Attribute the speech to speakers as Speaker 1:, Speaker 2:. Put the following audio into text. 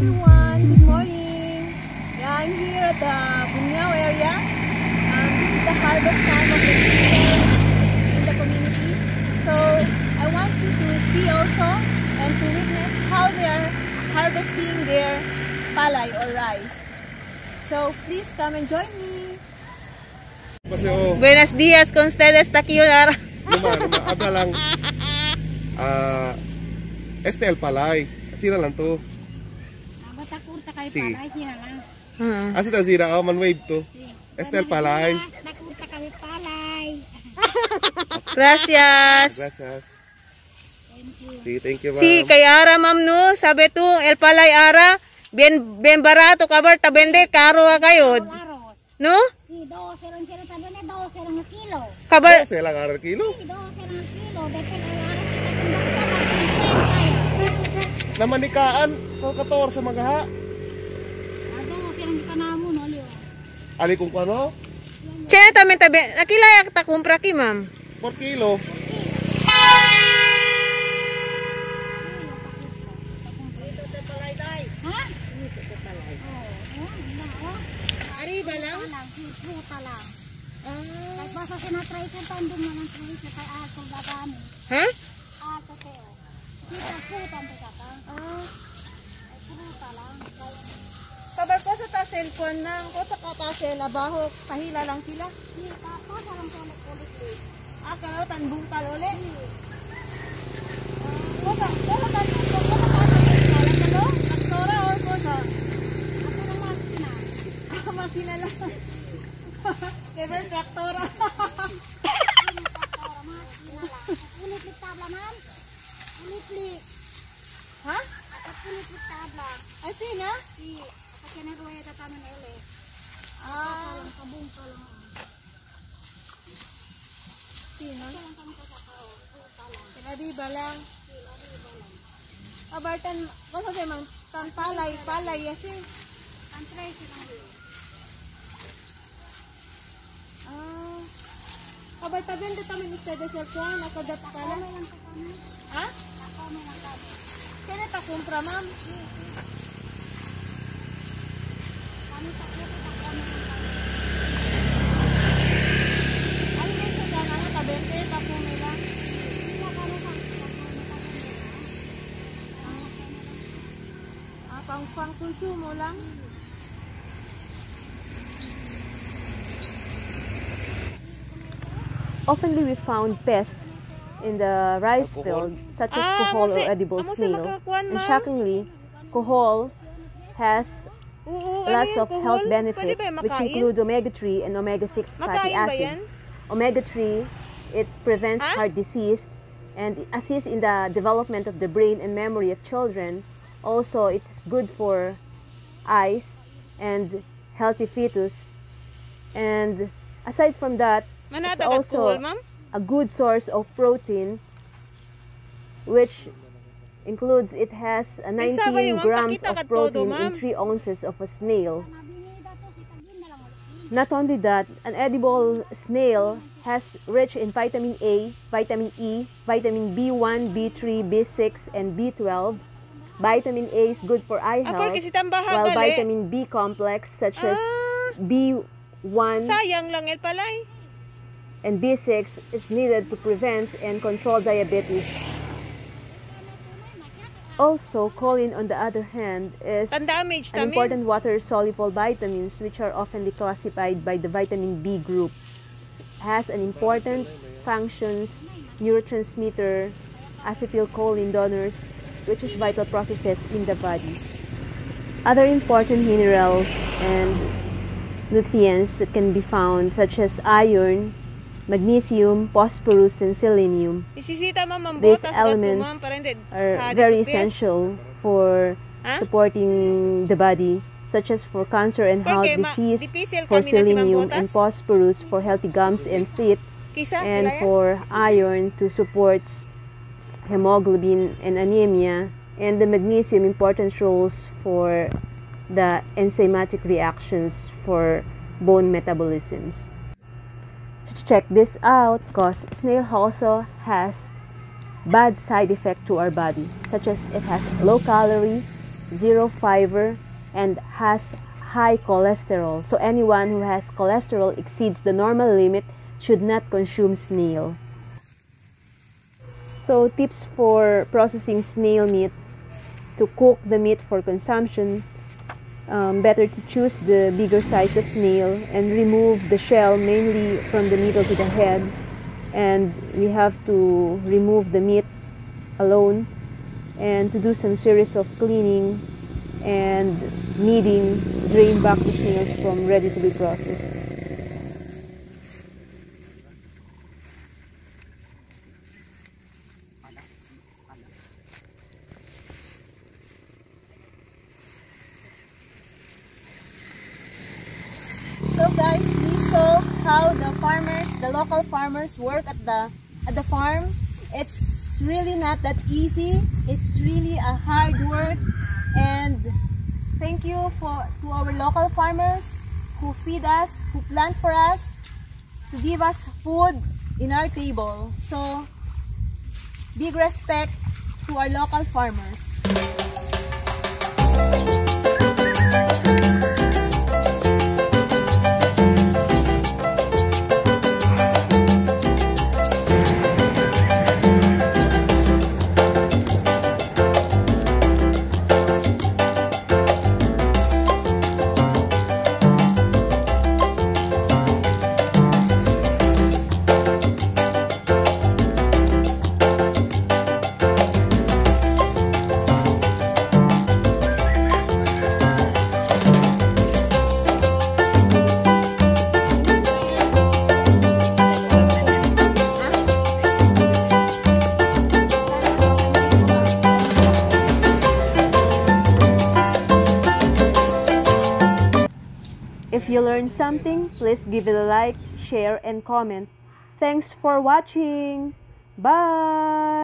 Speaker 1: everyone, good morning. Yeah, I'm here at the Bunyao area. This is the harvest time of the people in the community. So I want you to see also and to witness how they are harvesting their palay or rice. So please come and join me.
Speaker 2: Buenos días con ustedes, taquillar.
Speaker 3: Habla lang. Este el palay. Sira lang to.
Speaker 4: Batakurta kay
Speaker 3: Si.
Speaker 4: palay sila lang.
Speaker 3: Así te sira man wave to. Este el palay.
Speaker 4: Batakurta kay palay.
Speaker 2: Gracias.
Speaker 3: Gracias. Sí, thank you, ma'am.
Speaker 2: Sí, kay Ara, ma'am, no? Sabi to, el palay Ara, bien barato, kabar, tabende, karo kayo. No?
Speaker 4: Si, 12 lang sila tabi na 12 lang kilo.
Speaker 2: Kabar,
Speaker 3: 12 lang ar kilo.
Speaker 4: Si, 12 lang kilo. Depende ang
Speaker 3: Namanikaan ko 14 sa magaha.
Speaker 4: Ano, silang kita na mo, no, Leo?
Speaker 3: Ali kung ano?
Speaker 2: siya tabi, nakilayak ta kumpra ki, ma'am.
Speaker 3: 4 kilo.
Speaker 4: Ha?
Speaker 2: Arriba lang?
Speaker 4: Fruta lang. Kahit basta sinatry ko, tandong na ng try ko kay aso gagani.
Speaker 2: Ha?
Speaker 4: Aso kayo. Kita fruta ang pagkata. Ay fruta lang.
Speaker 2: Kabar ko sa ta cellphone nang, ko sa katasel, abaho, kahila lang sila.
Speaker 4: Kita ko sa lang kulit-kulit.
Speaker 2: Kano, tanbong talole. Naktora or ko sa?
Speaker 4: Ako ng makina.
Speaker 2: Makina lang. Never traktora.
Speaker 4: Kulit-lit tabla man. Kulit-lit.
Speaker 2: Ha?
Speaker 4: Kulit-lit tabla.
Speaker 2: Ay, sina?
Speaker 4: Si, kapag kinaruya na taman ele.
Speaker 2: Ah,
Speaker 4: Kabung ka lang.
Speaker 2: sina?
Speaker 4: Kailan kami kakao. Fruta lang.
Speaker 2: Kinabiba lang.
Speaker 4: Sila lang.
Speaker 2: Kabartan, kung sa mang tan palay, yasi.
Speaker 4: Ang try silang yun.
Speaker 2: Ah, kabarta bende tamin istede sa kuwan, nakadat pala.
Speaker 4: May lang kami.
Speaker 2: Ha?
Speaker 4: Ako may lang kami.
Speaker 2: Kaya ta kumpra, ma'am.
Speaker 4: Kami sa kulit ako may lang kami.
Speaker 2: Ano yung sa gana na tabente, tapo nila.
Speaker 4: Sila kami sa
Speaker 2: Pang konsumo lang. Oftenly we found pests in the rice field, such as kuhol or edible snail. And shockingly, kuhol has lots of health benefits, which include omega-3 and omega-6 fatty acids. Omega-3, it prevents heart disease and assists in the development of the brain and memory of children. Also, it's good for eyes and healthy fetus. And aside from that, it's also a good source of protein, which includes, it has 19 grams of protein in 3 ounces of a snail. Not only that, an edible snail has rich in vitamin A, vitamin E, vitamin B1, B3, B6, and B12. Vitamin A is good for eye health, while vitamin B complex such as B1 and B6 is needed to prevent and control diabetes. Also, choline, on the other hand, is an important water-soluble vitamins which are often classified by the vitamin B group. It has an important functions, neurotransmitter, acetylcholine donors, which is vital processes in the body. Other important minerals and nutrients that can be found, such as iron, magnesium, phosphorus, and selenium. These elements are very essential for supporting the body, such as for cancer and heart disease, for selenium and phosphorus for healthy gums and feet, and for iron to support hemoglobin and anemia, and the magnesium important roles for the enzymatic reactions for bone metabolisms. So check this out, because snail also has bad side effect to our body, such as it has low calorie, zero fiber, and has high cholesterol. So anyone who has cholesterol exceeds the normal limit should not consume snail. So tips for processing snail meat: to cook the meat for consumption, better to choose the bigger size of snail and remove the shell mainly from the middle to the head. And we have to remove the meat alone and to do some series of cleaning and kneading, drain back the snails from ready to be processed.
Speaker 1: So guys, we saw how the local farmers work at the farm. It's really not that easy. It's really a hard work, and thank you to our local farmers who feed us, who plant for us, to give us food in our table. So big respect to our local farmers.
Speaker 2: If you learned something, please give it a like, share, and comment. Thanks for watching. Bye!